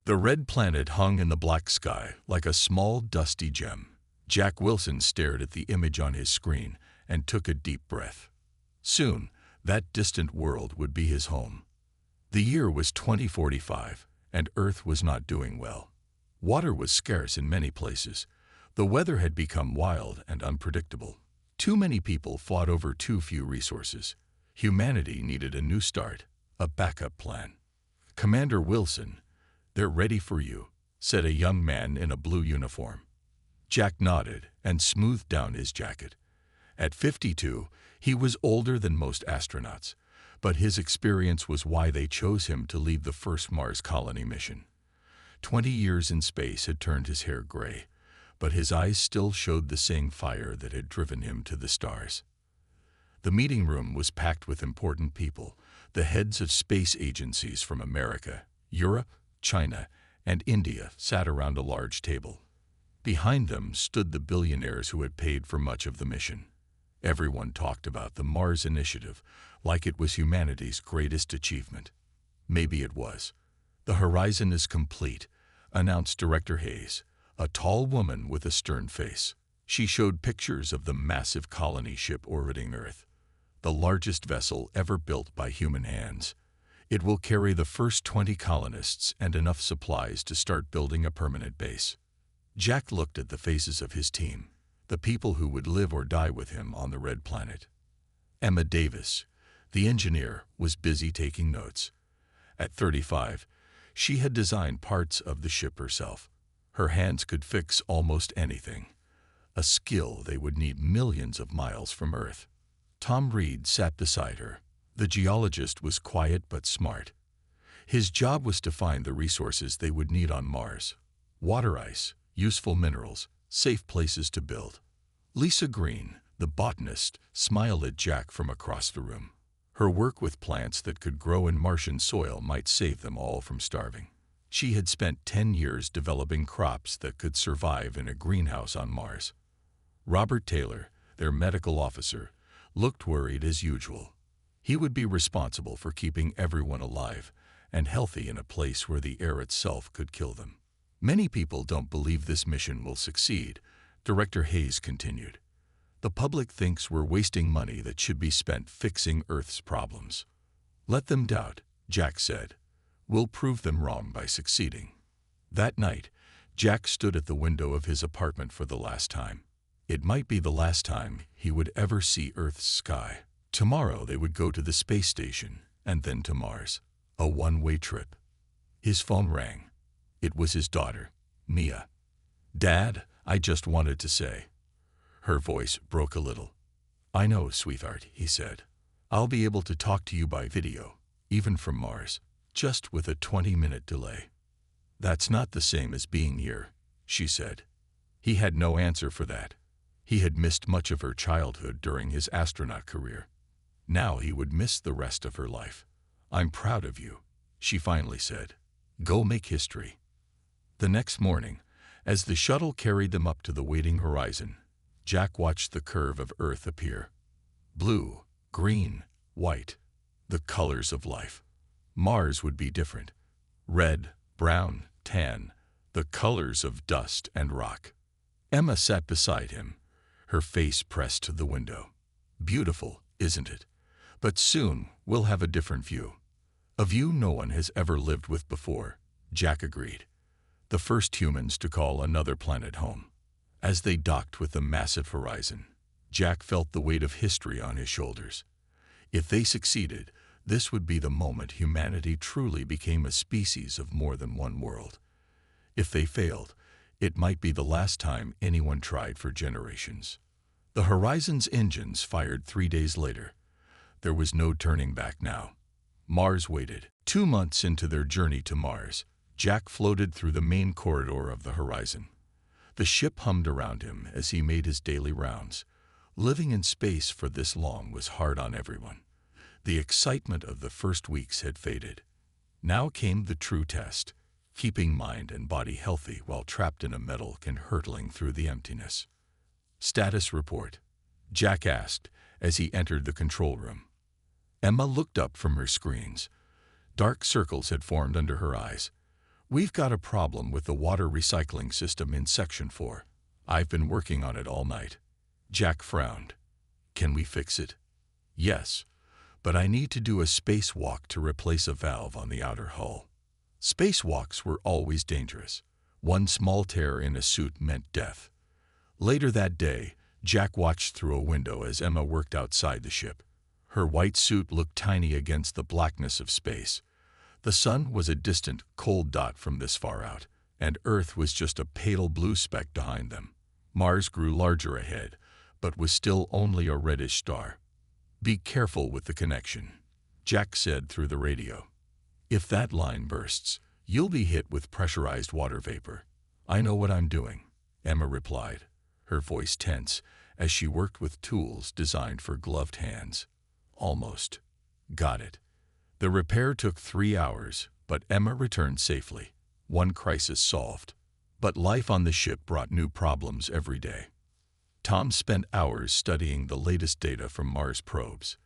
The red planet hung in the black sky like a small, dusty gem. Jack Wilson stared at the image on his screen and took a deep breath. Soon, that distant world would be his home. The year was 2045, and Earth was not doing well. Water was scarce in many places. The weather had become wild and unpredictable. Too many people fought over too few resources. Humanity needed a new start, a backup plan. "Commander Wilson, they're ready for you," said a young man in a blue uniform. Jack nodded and smoothed down his jacket. At 52, he was older than most astronauts, but his experience was why they chose him to lead the first Mars colony mission. 20 years in space had turned his hair gray, but his eyes still showed the same fire that had driven him to the stars. The meeting room was packed with important people, the heads of space agencies from America, Europe, China, and India sat around a large table. Behind them stood the billionaires who had paid for much of the mission. Everyone talked about the Mars Initiative like it was humanity's greatest achievement. Maybe it was. "The horizon is complete," announced Director Hayes, a tall woman with a stern face. She showed pictures of the massive colony ship orbiting Earth, the largest vessel ever built by human hands. It will carry the first 20 colonists and enough supplies to start building a permanent base. Jack looked at the faces of his team, the people who would live or die with him on the red planet. Emma Davis, the engineer, was busy taking notes. At 35, she had designed parts of the ship herself. Her hands could fix almost anything, a skill they would need millions of miles from Earth. Tom Reed sat beside her. The geologist was quiet but smart. His job was to find the resources they would need on Mars: water ice, useful minerals, safe places to build. Lisa Green, the botanist, smiled at Jack from across the room. Her work with plants that could grow in Martian soil might save them all from starving. She had spent 10 years developing crops that could survive in a greenhouse on Mars. Robert Taylor, their medical officer, looked worried as usual. He would be responsible for keeping everyone alive and healthy in a place where the air itself could kill them. "Many people don't believe this mission will succeed," Director Hayes continued. "The public thinks we're wasting money that should be spent fixing Earth's problems." "Let them doubt," Jack said. "We'll prove them wrong by succeeding." That night, Jack stood at the window of his apartment for the last time. It might be the last time he would ever see Earth's sky. Tomorrow they would go to the space station and then to Mars. A one-way trip. His phone rang. It was his daughter, Mia. "Dad, I just wanted to say." Her voice broke a little. "I know, sweetheart," he said. "I'll be able to talk to you by video, even from Mars, just with a 20-minute delay." "That's not the same as being here," she said. He had no answer for that. He had missed much of her childhood during his astronaut career. Now he would miss the rest of her life. "I'm proud of you," she finally said. "Go make history." The next morning, as the shuttle carried them up to the waiting horizon, Jack watched the curve of Earth appear. Blue, green, white, the colors of life. Mars would be different. Red, brown, tan, the colors of dust and rock. Emma sat beside him, her face pressed to the window. "Beautiful, isn't it? But soon we'll have a different view." "A view no one has ever lived with before," Jack agreed. The first humans to call another planet home. As they docked with the massive horizon, Jack felt the weight of history on his shoulders. If they succeeded, this would be the moment humanity truly became a species of more than one world. If they failed, it might be the last time anyone tried for generations. The Horizon's engines fired 3 days later. There was no turning back now. Mars waited. 2 months into their journey to Mars, Jack floated through the main corridor of the Horizon. The ship hummed around him as he made his daily rounds. Living in space for this long was hard on everyone. The excitement of the first weeks had faded. Now came the true test, keeping mind and body healthy while trapped in a metal can hurtling through the emptiness. "Status report," Jack asked as he entered the control room. Emma looked up from her screens. Dark circles had formed under her eyes. We've got a problem with the water recycling system in Section 4. I've been working on it all night. Jack frowned. Can we fix it? Yes, but I need to do a spacewalk to replace a valve on the outer hull. Spacewalks were always dangerous. One small tear in a suit meant death. Later that day, Jack watched through a window as Emma worked outside the ship. Her white suit looked tiny against the blackness of space. The sun was a distant, cold dot from this far out, and Earth was just a pale blue speck behind them. Mars grew larger ahead, but was still only a reddish star. Be careful with the connection, Jack said through the radio. If that line bursts, you'll be hit with pressurized water vapor. I know what I'm doing, Emma replied, her voice tense as she worked with tools designed for gloved hands. Almost. Got it. The repair took 3 hours, but Emma returned safely. One crisis solved. But life on the ship brought new problems every day. Tom spent hours studying the latest data from Mars probes.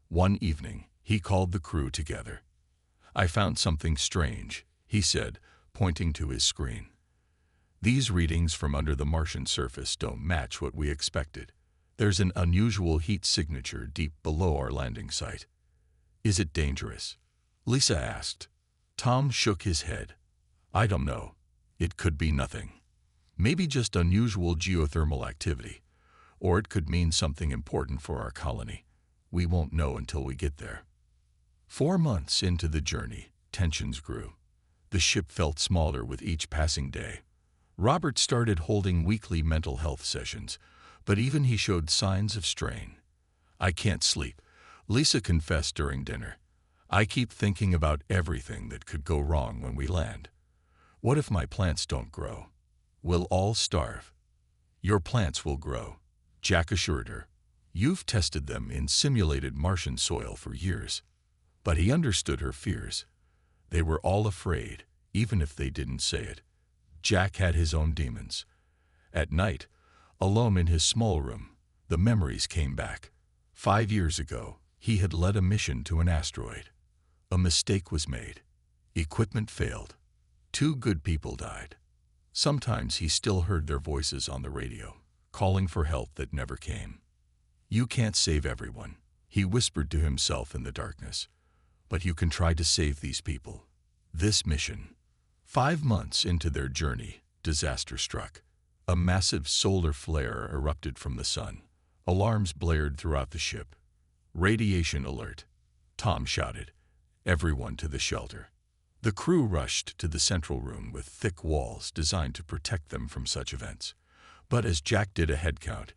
One evening, he called the crew together. I found something strange, he said, pointing to his screen. These readings from under the Martian surface don't match what we expected. There's an unusual heat signature deep below our landing site. Is it dangerous? Lisa asked. Tom shook his head. I don't know. It could be nothing. Maybe just unusual geothermal activity. Or it could mean something important for our colony. We won't know until we get there. 4 months into the journey, tensions grew. The ship felt smaller with each passing day. Robert started holding weekly mental health sessions, but even he showed signs of strain. I can't sleep, Lisa confessed during dinner. I keep thinking about everything that could go wrong when we land. What if my plants don't grow? We'll all starve. Your plants will grow, Jack assured her. You've tested them in simulated Martian soil for years. But he understood her fears. They were all afraid, even if they didn't say it. Jack had his own demons. At night, alone in his small room, the memories came back. 5 years ago, he had led a mission to an asteroid. A mistake was made. Equipment failed. 2 good people died. Sometimes he still heard their voices on the radio, calling for help that never came. You can't save everyone, he whispered to himself in the darkness. But you can try to save these people. This mission. 5 months into their journey, disaster struck. A massive solar flare erupted from the sun. Alarms blared throughout the ship. Radiation alert, Tom shouted. Everyone to the shelter. The crew rushed to the central room with thick walls designed to protect them from such events. But as Jack did a head count,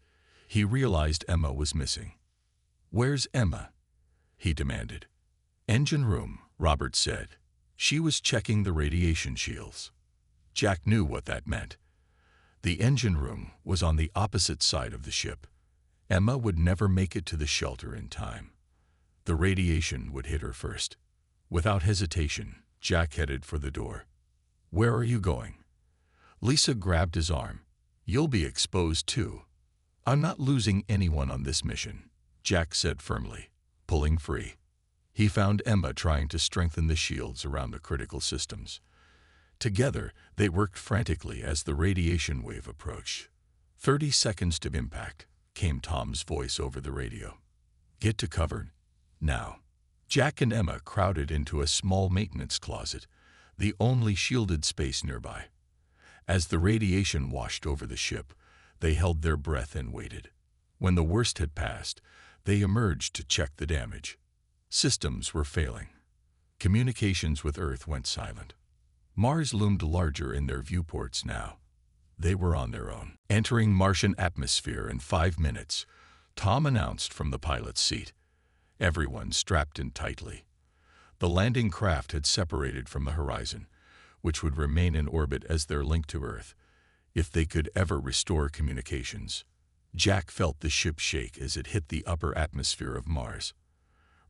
he realized Emma was missing. Where's Emma? He demanded. Engine room, Robert said. She was checking the radiation shields. Jack knew what that meant. The engine room was on the opposite side of the ship. Emma would never make it to the shelter in time. The radiation would hit her first. Without hesitation, Jack headed for the door. Where are you going? Lisa grabbed his arm. You'll be exposed too. I'm not losing anyone on this mission, Jack said firmly, pulling free. He found Emma trying to strengthen the shields around the critical systems. Together, they worked frantically as the radiation wave approached. 30 seconds to impact, came Tom's voice over the radio. Get to cover, now. Jack and Emma crowded into a small maintenance closet, the only shielded space nearby. As the radiation washed over the ship, they held their breath and waited. When the worst had passed, they emerged to check the damage. Systems were failing. Communications with Earth went silent. Mars loomed larger in their viewports now. They were on their own. Entering Martian atmosphere in 5 minutes, Tom announced from the pilot's seat. Everyone strapped in tightly. The landing craft had separated from the horizon, which would remain in orbit as their link to Earth, if they could ever restore communications. Jack felt the ship shake as it hit the upper atmosphere of Mars.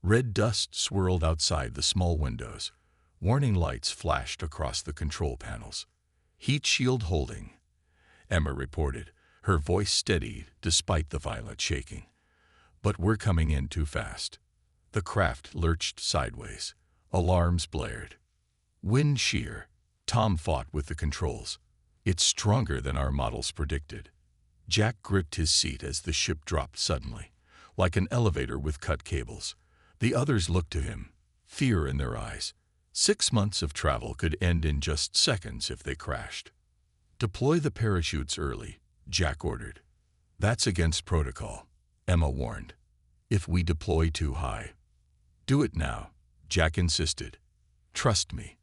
Red dust swirled outside the small windows. Warning lights flashed across the control panels. Heat shield holding, Emma reported, her voice steady despite the violent shaking. But we're coming in too fast. The craft lurched sideways. Alarms blared. Wind shear, Tom fought with the controls. It's stronger than our models predicted. Jack gripped his seat as the ship dropped suddenly, like an elevator with cut cables. The others looked to him, fear in their eyes. 6 months of travel could end in just seconds if they crashed. Deploy the parachutes early, Jack ordered. That's against protocol, Emma warned. If we deploy too high. Do it now, Jack insisted. Trust me.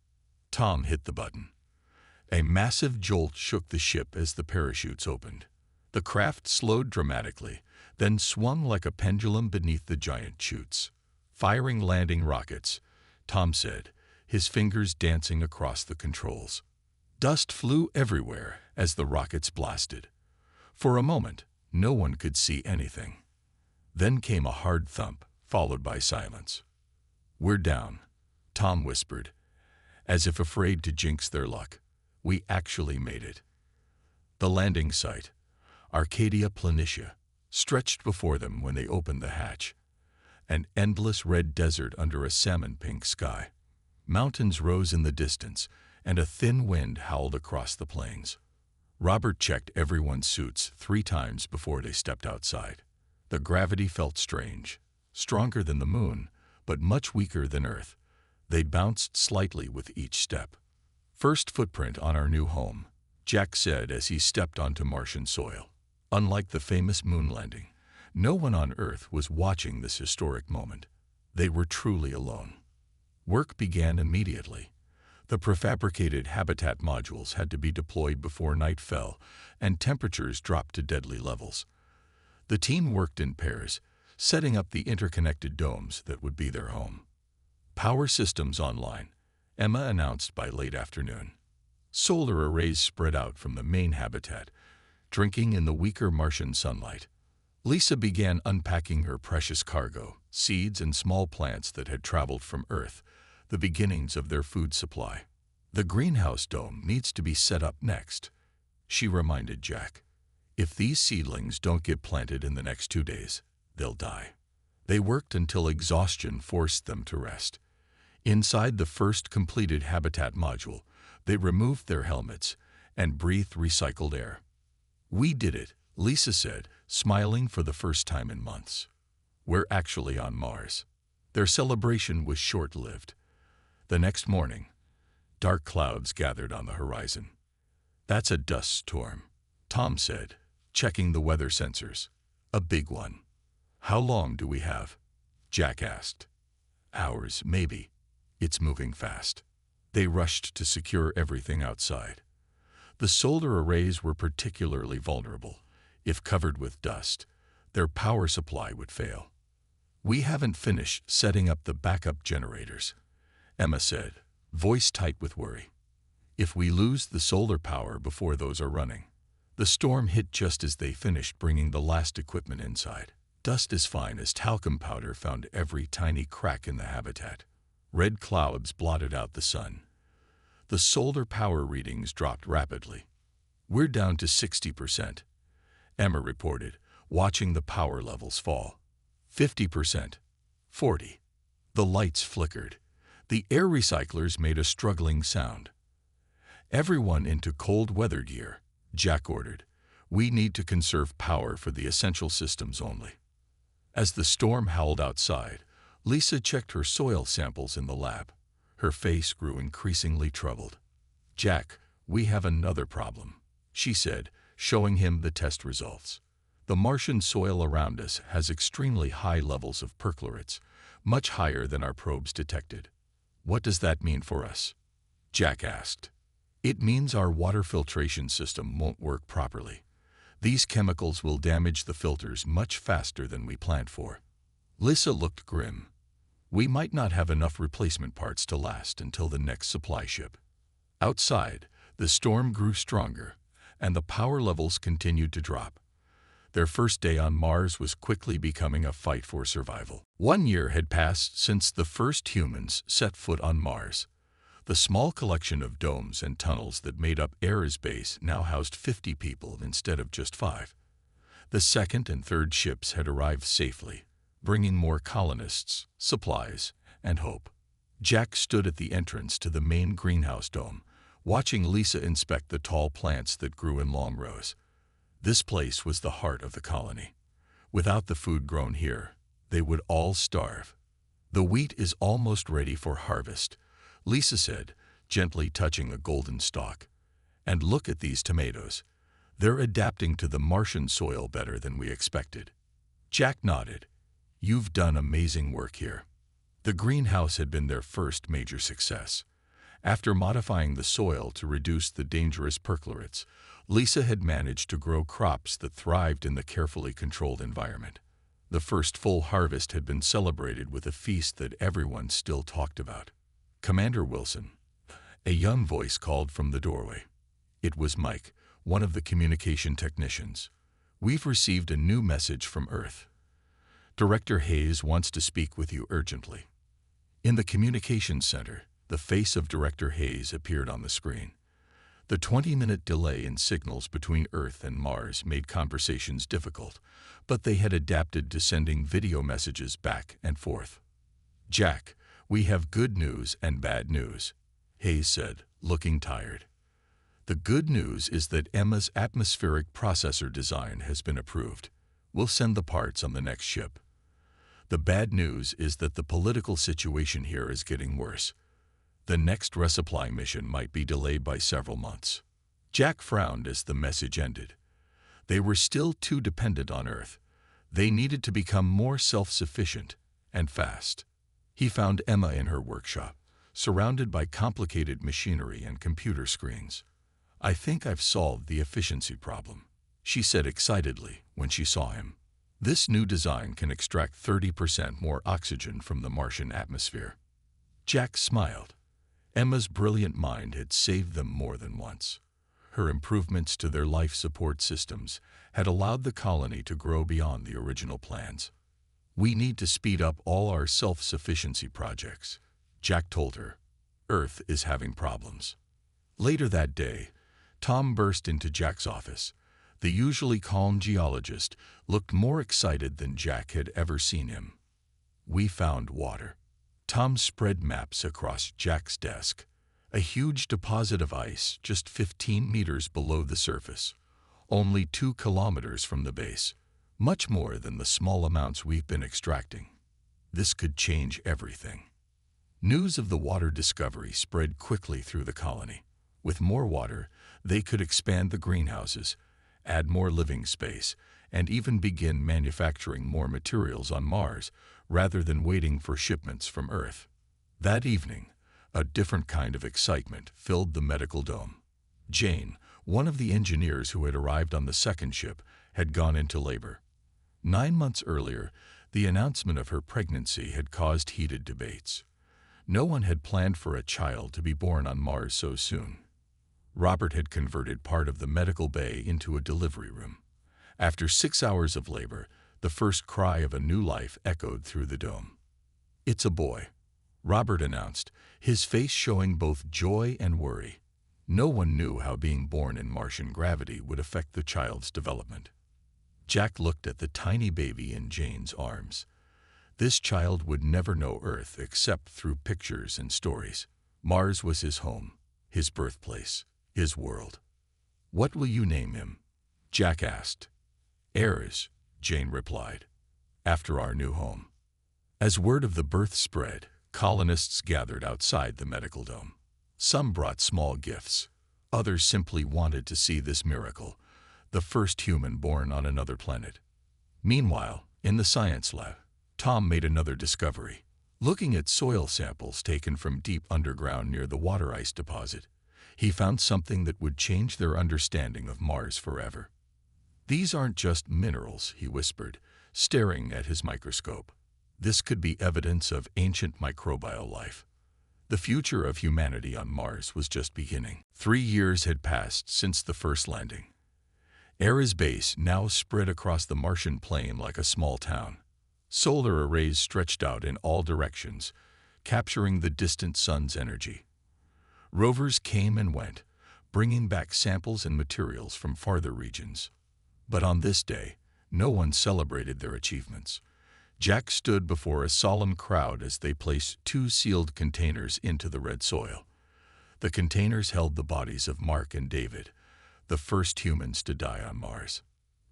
Tom hit the button. A massive jolt shook the ship as the parachutes opened. The craft slowed dramatically, then swung like a pendulum beneath the giant chutes. Firing landing rockets, Tom said, his fingers dancing across the controls. Dust flew everywhere as the rockets blasted. For a moment, no one could see anything. Then came a hard thump, followed by silence. We're down, Tom whispered, as if afraid to jinx their luck. We actually made it. The landing site, Arcadia Planitia, stretched before them when they opened the hatch. An endless red desert under a salmon-pink sky. Mountains rose in the distance, and a thin wind howled across the plains. Robert checked everyone's suits 3 times before they stepped outside. The gravity felt strange, stronger than the moon, but much weaker than Earth. They bounced slightly with each step. First footprint on our new home, Jack said as he stepped onto Martian soil. Unlike the famous moon landing, no one on Earth was watching this historic moment. They were truly alone. Work began immediately. The prefabricated habitat modules had to be deployed before night fell and temperatures dropped to deadly levels. The team worked in pairs, setting up the interconnected domes that would be their home. Power systems online, Emma announced by late afternoon. Solar arrays spread out from the main habitat, drinking in the weaker Martian sunlight. Lisa began unpacking her precious cargo, seeds and small plants that had traveled from Earth, the beginnings of their food supply. The greenhouse dome needs to be set up next, she reminded Jack. If these seedlings don't get planted in the next 2 days, they'll die. They worked until exhaustion forced them to rest. Inside the first completed habitat module, they removed their helmets and breathed recycled air. We did it, Lisa said, smiling for the first time in months. We're actually on Mars. Their celebration was short-lived. The next morning, dark clouds gathered on the horizon. That's a dust storm, Tom said, checking the weather sensors. A big one. How long do we have? Jack asked. Hours, maybe. It's moving fast. They rushed to secure everything outside. The solar arrays were particularly vulnerable. If covered with dust, their power supply would fail. We haven't finished setting up the backup generators, Emma said, voice tight with worry. If we lose the solar power before those are running. The storm hit just as they finished bringing the last equipment inside. Dust as fine as talcum powder found every tiny crack in the habitat. Red clouds blotted out the sun. The solar power readings dropped rapidly. We're down to 60%, Emma reported, watching the power levels fall. 50%. 40%. The lights flickered. The air recyclers made a struggling sound. Everyone into cold weather gear, Jack ordered. We need to conserve power for the essential systems only. As the storm howled outside, Lisa checked her soil samples in the lab. Her face grew increasingly troubled. Jack, we have another problem, she said, showing him the test results. The Martian soil around us has extremely high levels of perchlorates, much higher than our probes detected. What does that mean for us? Jack asked. It means our water filtration system won't work properly. These chemicals will damage the filters much faster than we planned for. Lisa looked grim. We might not have enough replacement parts to last until the next supply ship. Outside, the storm grew stronger, and the power levels continued to drop. Their first day on Mars was quickly becoming a fight for survival. 1 year had passed since the first humans set foot on Mars. The small collection of domes and tunnels that made up Ares base now housed 50 people instead of just 5. The second and third ships had arrived safely, bringing more colonists, supplies, and hope. Jack stood at the entrance to the main greenhouse dome, watching Lisa inspect the tall plants that grew in long rows. This place was the heart of the colony. Without the food grown here, they would all starve. The wheat is almost ready for harvest, Lisa said, gently touching a golden stalk. And look at these tomatoes. They're adapting to the Martian soil better than we expected. Jack nodded. You've done amazing work here. The greenhouse had been their first major success. After modifying the soil to reduce the dangerous perchlorites, Lisa had managed to grow crops that thrived in the carefully controlled environment. The first full harvest had been celebrated with a feast that everyone still talked about. Commander Wilson, a young voice called from the doorway. It was Mike, one of the communication technicians. We've received a new message from Earth. Director Hayes wants to speak with you urgently. In the communications center, the face of Director Hayes appeared on the screen. The 20-minute delay in signals between Earth and Mars made conversations difficult, but they had adapted to sending video messages back and forth. Jack, we have good news and bad news, Hayes said, looking tired. The good news is that Emma's atmospheric processor design has been approved. We'll send the parts on the next ship. The bad news is that the political situation here is getting worse. The next resupply mission might be delayed by several months. Jack frowned as the message ended. They were still too dependent on Earth. They needed to become more self-sufficient and fast. He found Emma in her workshop, surrounded by complicated machinery and computer screens. I think I've solved the efficiency problem, she said excitedly when she saw him. This new design can extract 30% more oxygen from the Martian atmosphere. Jack smiled. Emma's brilliant mind had saved them more than once. Her improvements to their life support systems had allowed the colony to grow beyond the original plans. We need to speed up all our self-sufficiency projects, Jack told her. Earth is having problems. Later that day, Tom burst into Jack's office. The usually calm geologist looked more excited than Jack had ever seen him. We found water. Tom spread maps across Jack's desk. A huge deposit of ice just 15 meters below the surface, only 2 kilometers from the base, much more than the small amounts we've been extracting. This could change everything. News of the water discovery spread quickly through the colony. With more water, they could expand the greenhouses, add more living space, and even begin manufacturing more materials on Mars rather than waiting for shipments from Earth. That evening, a different kind of excitement filled the medical dome. Jane, one of the engineers who had arrived on the second ship, had gone into labor. 9 months earlier, the announcement of her pregnancy had caused heated debates. No one had planned for a child to be born on Mars so soon. Robert had converted part of the medical bay into a delivery room. After 6 hours of labor, the first cry of a new life echoed through the dome. It's a boy, Robert announced, his face showing both joy and worry. No one knew how being born in Martian gravity would affect the child's development. Jack looked at the tiny baby in Jane's arms. This child would never know Earth except through pictures and stories. Mars was his home, his birthplace, his world. What will you name him? Jack asked. Ares, Jane replied, after our new home. As word of the birth spread, colonists gathered outside the medical dome. Some brought small gifts. Others simply wanted to see this miracle, the first human born on another planet. Meanwhile, in the science lab, Tom made another discovery. Looking at soil samples taken from deep underground near the water ice deposit, he found something that would change their understanding of Mars forever. These aren't just minerals, he whispered, staring at his microscope. This could be evidence of ancient microbial life. The future of humanity on Mars was just beginning. 3 years had passed since the first landing. Ares base now spread across the Martian plain like a small town. Solar arrays stretched out in all directions, capturing the distant sun's energy. Rovers came and went, bringing back samples and materials from farther regions. But on this day, no one celebrated their achievements. Jack stood before a solemn crowd as they placed 2 sealed containers into the red soil. The containers held the bodies of Mark and David, the first humans to die on Mars.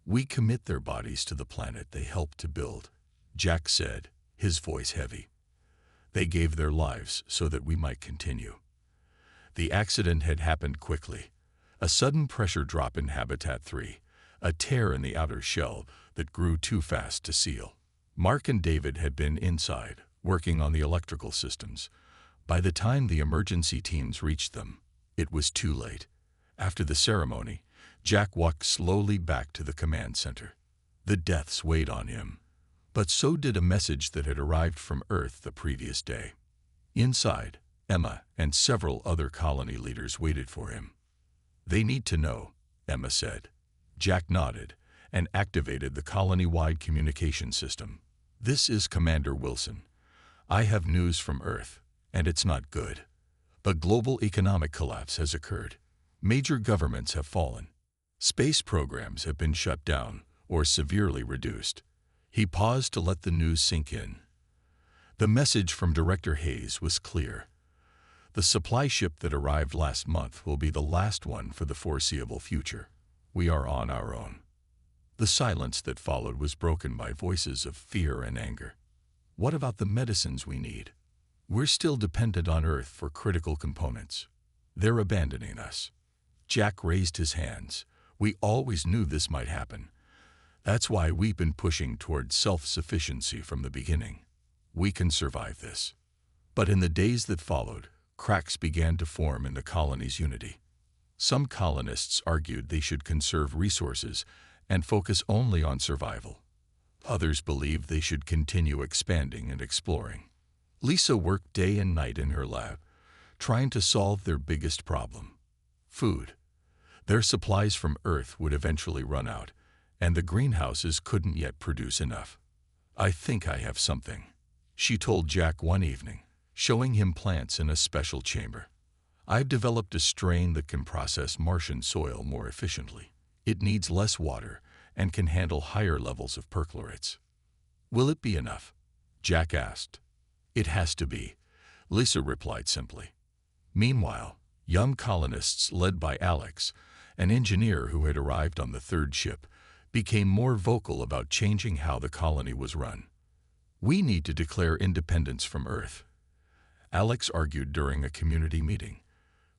"We commit their bodies to the planet they helped to build," Jack said, his voice heavy. "They gave their lives so that we might continue." The accident had happened quickly. A sudden pressure drop in Habitat 3, a tear in the outer shell that grew too fast to seal. Mark and David had been inside, working on the electrical systems. By the time the emergency teams reached them, it was too late. After the ceremony, Jack walked slowly back to the command center. The deaths weighed on him, but so did a message that had arrived from Earth the previous day. Inside, Emma and several other colony leaders waited for him. "They need to know," Emma said. Jack nodded and activated the colony-wide communication system. "This is Commander Wilson. I have news from Earth, and it's not good. A global economic collapse has occurred. Major governments have fallen. Space programs have been shut down or severely reduced." He paused to let the news sink in. The message from Director Hayes was clear. The supply ship that arrived last month will be the last one for the foreseeable future. We are on our own. The silence that followed was broken by voices of fear and anger. "What about the medicines we need? We're still dependent on Earth for critical components. They're abandoning us." Jack raised his hands. "We always knew this might happen. That's why we've been pushing towards self-sufficiency from the beginning. We can survive this." But in the days that followed, cracks began to form in the colony's unity. Some colonists argued they should conserve resources and focus only on survival. Others believed they should continue expanding and exploring. Lisa worked day and night in her lab, trying to solve their biggest problem: food. Their supplies from Earth would eventually run out, and the greenhouses couldn't yet produce enough. "I think I have something," she told Jack one evening, showing him plants in a special chamber. "I've developed a strain that can process Martian soil more efficiently. It needs less water and can handle higher levels of perchlorates." "Will it be enough?" Jack asked. "It has to be," Lisa replied simply. Meanwhile, young colonists led by Alex, an engineer who had arrived on the third ship, became more vocal about changing how the colony was run. "We need to declare independence from Earth," Alex argued during a community meeting.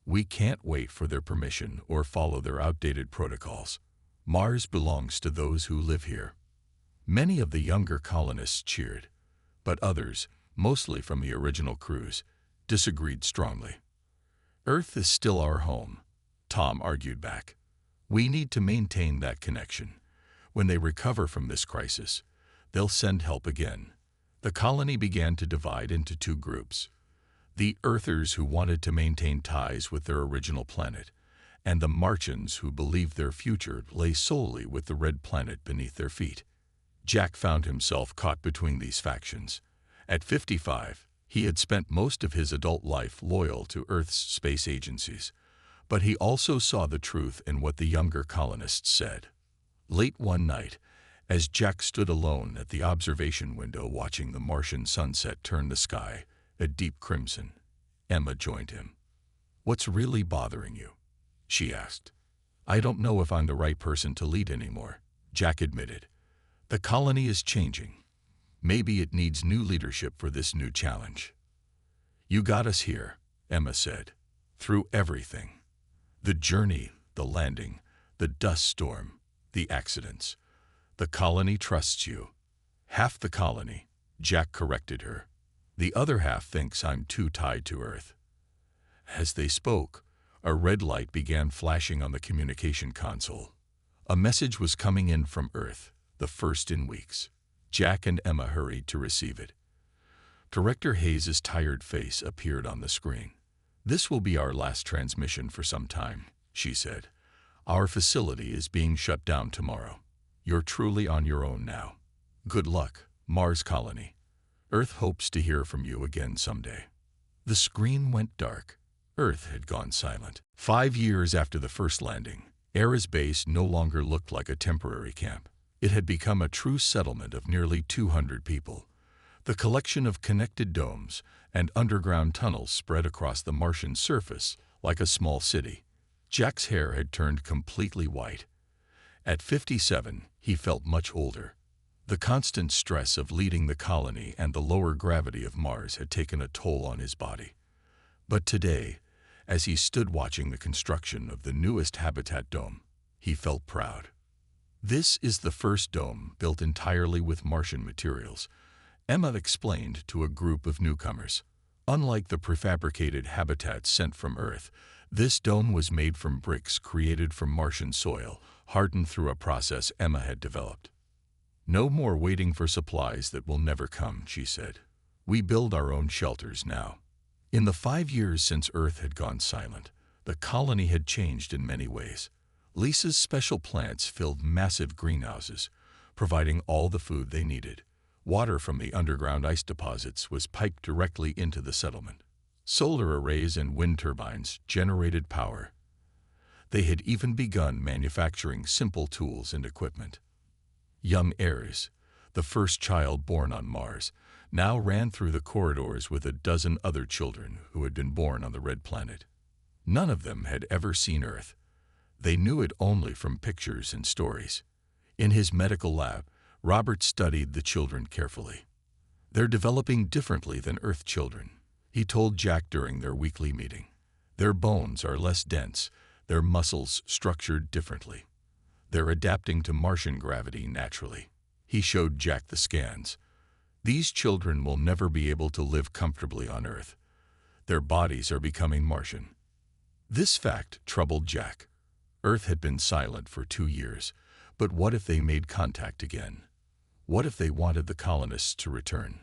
"We can't wait for their permission or follow their outdated protocols. Mars belongs to those who live here." Many of the younger colonists cheered, but others, mostly from the original crews, disagreed strongly. "Earth is still our home," Tom argued back. "We need to maintain that connection. When they recover from this crisis, they'll send help again." The colony began to divide into two groups: the Earthers who wanted to maintain ties with their original planet, and the Martians who believed their future lay solely with the red planet beneath their feet. Jack found himself caught between these factions. At 55, he had spent most of his adult life loyal to Earth's space agencies, but he also saw the truth in what the younger colonists said. Late one night, as Jack stood alone at the observation window watching the Martian sunset turn the sky a deep crimson, Emma joined him. "What's really bothering you?" she asked. "I don't know if I'm the right person to lead anymore," Jack admitted. "The colony is changing. Maybe it needs new leadership for this new challenge." "You got us here," Emma said, "through everything. The journey, the landing, the dust storm, the accidents. The colony trusts you." "Half the colony," Jack corrected her. "The other half thinks I'm too tied to Earth." As they spoke, a red light began flashing on the communication console. A message was coming in from Earth, the first in weeks. Jack and Emma hurried to receive it. Director Hayes' tired face appeared on the screen. "This will be our last transmission for some time," she said. "Our facility is being shut down tomorrow. You're truly on your own now. Good luck, Mars colony. Earth hopes to hear from you again someday." The screen went dark. Earth had gone silent. 5 years after the first landing, Era's base no longer looked like a temporary camp. It had become a true settlement of nearly 200 people. The collection of connected domes and underground tunnels spread across the Martian surface like a small city. Jack's hair had turned completely white. At 57, he felt much older. The constant stress of leading the colony and the lower gravity of Mars had taken a toll on his body. But today, as he stood watching the construction of the newest habitat dome, he felt proud. This is the first dome built entirely with Martian materials, Emma explained to a group of newcomers. Unlike the prefabricated habitats sent from Earth, this dome was made from bricks created from Martian soil, hardened through a process Emma had developed. No more waiting for supplies that will never come, she said. We build our own shelters now. In the 5 years since Earth had gone silent, the colony had changed in many ways. Lisa's special plants filled massive greenhouses, providing all the food they needed. Water from the underground ice deposits was piped directly into the settlement. Solar arrays and wind turbines generated power. They had even begun manufacturing simple tools and equipment. Young heirs, the first child born on Mars, now ran through the corridors with a dozen other children who had been born on the Red Planet. None of them had ever seen Earth. They knew it only from pictures and stories. In his medical lab, Robert studied the children carefully. They're developing differently than Earth children, he told Jack during their weekly meeting. Their bones are less dense, their muscles structured differently. They're adapting to Martian gravity naturally. He showed Jack the scans. These children will never be able to live comfortably on Earth. Their bodies are becoming Martian. This fact troubled Jack. Earth had been silent for 2 years, but what if they made contact again? What if they wanted the colonists to return?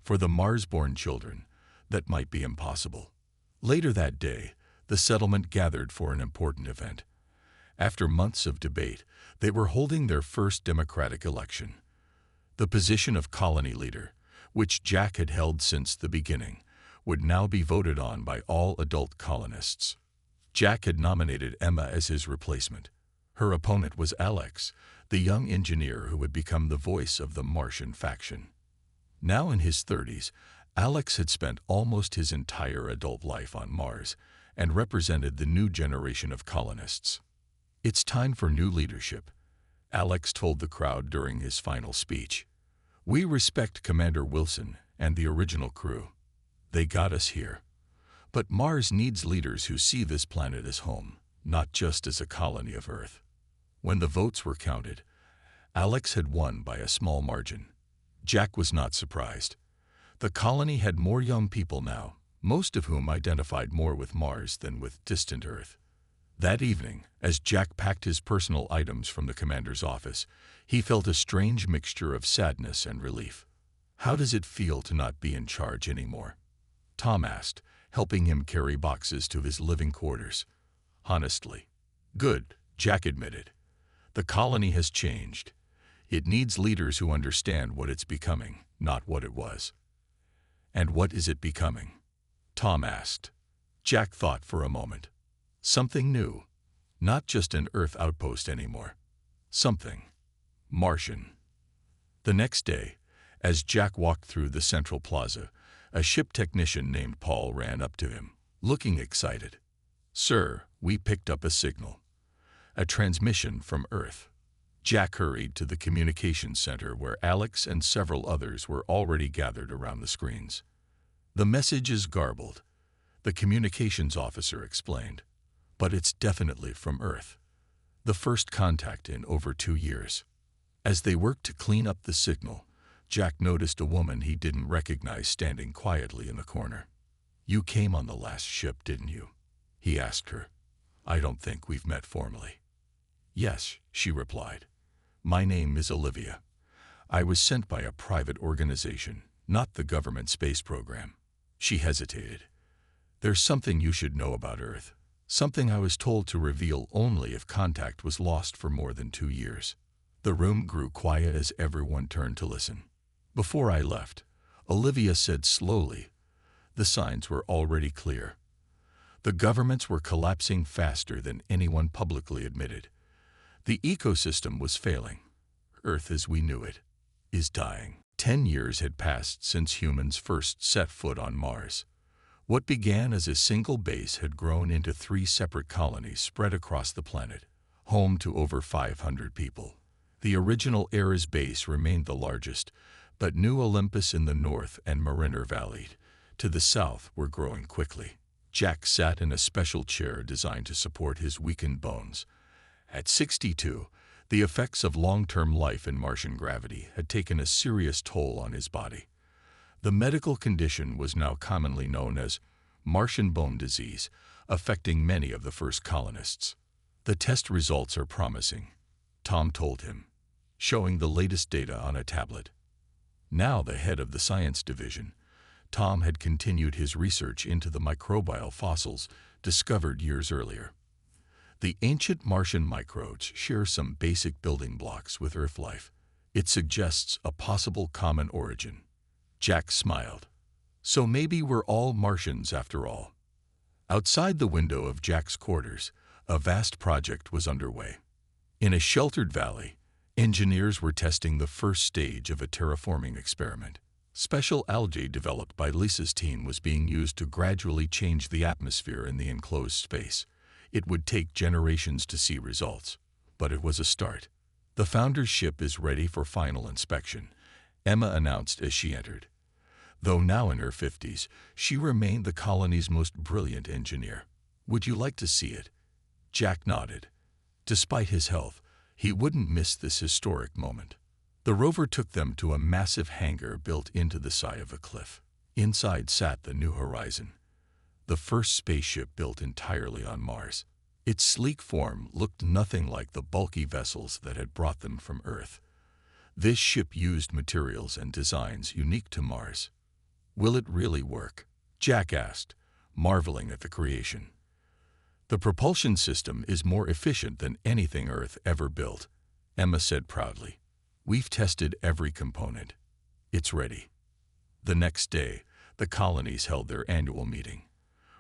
For the Mars-born children, that might be impossible. Later that day, the settlement gathered for an important event. After months of debate, they were holding their first democratic election. The position of colony leader, which Jack had held since the beginning, would now be voted on by all adult colonists. Jack had nominated Emma as his replacement. Her opponent was Alex, the young engineer who would become the voice of the Martian faction. Now in his 30s, Alex had spent almost his entire adult life on Mars and represented the new generation of colonists. It's time for new leadership, Alex told the crowd during his final speech. We respect Commander Wilson and the original crew. They got us here. But Mars needs leaders who see this planet as home, not just as a colony of Earth. When the votes were counted, Alex had won by a small margin. Jack was not surprised. The colony had more young people now, most of whom identified more with Mars than with distant Earth. That evening, as Jack packed his personal items from the commander's office, he felt a strange mixture of sadness and relief. How does it feel to not be in charge anymore? Tom asked, helping him carry boxes to his living quarters. Honestly, good, Jack admitted. The colony has changed. It needs leaders who understand what it's becoming, not what it was. And what is it becoming? Tom asked. Jack thought for a moment. Something new. Not just an Earth outpost anymore. Something Martian. The next day, as Jack walked through the central plaza, a ship technician named Paul ran up to him, looking excited. Sir, we picked up a signal. A transmission from Earth. Jack hurried to the communications center where Alex and several others were already gathered around the screens. The message is garbled, the communications officer explained. But it's definitely from Earth. The first contact in over 2 years. As they worked to clean up the signal, Jack noticed a woman he didn't recognize standing quietly in the corner. You came on the last ship, didn't you? He asked her. I don't think we've met formally. Yes, she replied. My name is Olivia. I was sent by a private organization, not the government space program. She hesitated. There's something you should know about Earth. Something I was told to reveal only if contact was lost for more than 2 years. The room grew quiet as everyone turned to listen. Before I left, Olivia said slowly, the signs were already clear. The governments were collapsing faster than anyone publicly admitted. The ecosystem was failing. Earth as we knew it is dying. 10 years had passed since humans first set foot on Mars. What began as a single base had grown into 3 separate colonies spread across the planet, home to over 500 people. The original Ares base remained the largest, but New Olympus in the north and Mariner Valley to the south were growing quickly. Jack sat in a special chair designed to support his weakened bones. At 62, the effects of long-term life in Martian gravity had taken a serious toll on his body. The medical condition was now commonly known as Martian bone disease, affecting many of the first colonists. "The test results are promising," Tom told him, showing the latest data on a tablet. Now the head of the science division, Tom had continued his research into the microbial fossils discovered years earlier. The ancient Martian microbes share some basic building blocks with Earth life. It suggests a possible common origin. Jack smiled. So maybe we're all Martians after all. Outside the window of Jack's quarters, a vast project was underway. In a sheltered valley, engineers were testing the first stage of a terraforming experiment. Special algae developed by Lisa's team was being used to gradually change the atmosphere in the enclosed space. It would take generations to see results, but it was a start. "The founder's ship is ready for final inspection," Emma announced as she entered. Though now in her 50s, she remained the colony's most brilliant engineer. "Would you like to see it?" Jack nodded. Despite his health, he wouldn't miss this historic moment. The rover took them to a massive hangar built into the side of a cliff. Inside sat the New Horizon, the first spaceship built entirely on Mars. Its sleek form looked nothing like the bulky vessels that had brought them from Earth. This ship used materials and designs unique to Mars. "Will it really work?" Jack asked, marveling at the creation. "The propulsion system is more efficient than anything Earth ever built," Emma said proudly. "We've tested every component. It's ready." The next day, the colonies held their annual meeting.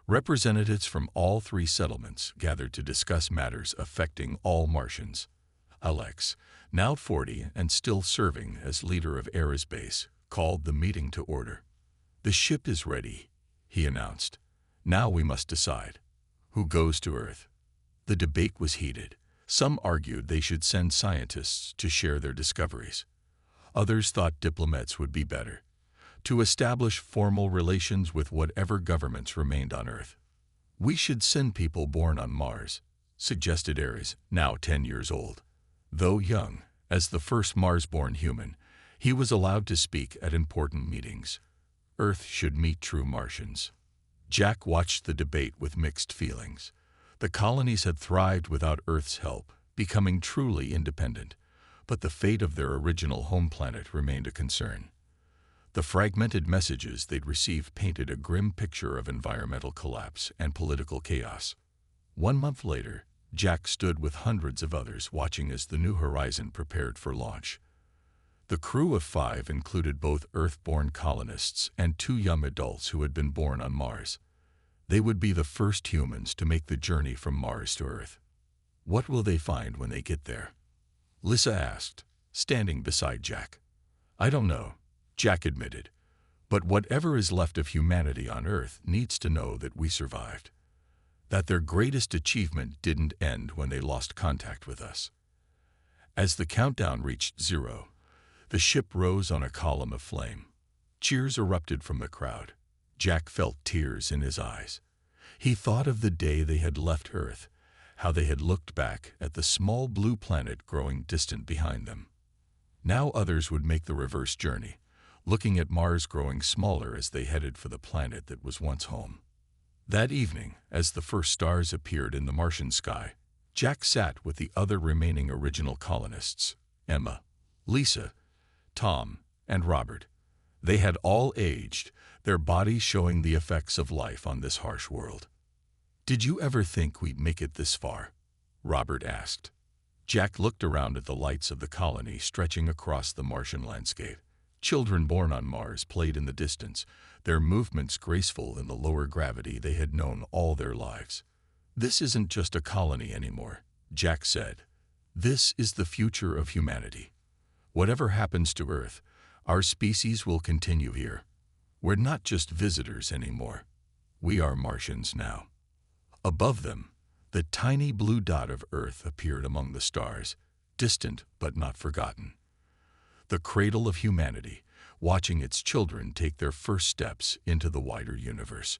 Representatives from all 3 settlements gathered to discuss matters affecting all Martians. Alex, now 40 and still serving as leader of Ares Base, called the meeting to order. "The ship is ready," he announced. "Now we must decide. Who goes to Earth?" The debate was heated. Some argued they should send scientists to share their discoveries. Others thought diplomats would be better, to establish formal relations with whatever governments remained on Earth. "We should send people born on Mars," suggested Ares, now 10 years old. Though young, as the first Mars-born human, he was allowed to speak at important meetings. Earth should meet true Martians. Jack watched the debate with mixed feelings. The colonies had thrived without Earth's help, becoming truly independent, but the fate of their original home planet remained a concern. The fragmented messages they'd received painted a grim picture of environmental collapse and political chaos. 1 month later, Jack stood with hundreds of others watching as the New Horizon prepared for launch. The crew of 5 included both Earth-born colonists and 2 young adults who had been born on Mars. They would be the first humans to make the journey from Mars to Earth. "What will they find when they get there?" Lisa asked, standing beside Jack. "I don't know," Jack admitted, "but whatever is left of humanity on Earth needs to know that we survived, that their greatest achievement didn't end when they lost contact with us." As the countdown reached 0, the ship rose on a column of flame. Cheers erupted from the crowd. Jack felt tears in his eyes. He thought of the day they had left Earth, how they had looked back at the small blue planet growing distant behind them. Now others would make the reverse journey, looking at Mars growing smaller as they headed for the planet that was once home. That evening, as the first stars appeared in the Martian sky, Jack sat with the other remaining original colonists, Emma, Lisa, Tom, and Robert. They had all aged, their bodies showing the effects of life on this harsh world. "Did you ever think we'd make it this far?" Robert asked. Jack looked around at the lights of the colony stretching across the Martian landscape. Children born on Mars played in the distance, their movements graceful in the lower gravity they had known all their lives. "This isn't just a colony anymore," Jack said. "This is the future of humanity. Whatever happens to Earth, our species will continue here. We're not just visitors anymore. We are Martians now. Above them, the tiny blue dot of Earth appeared among the stars, distant but not forgotten. The cradle of humanity, watching its children take their first steps into the wider universe.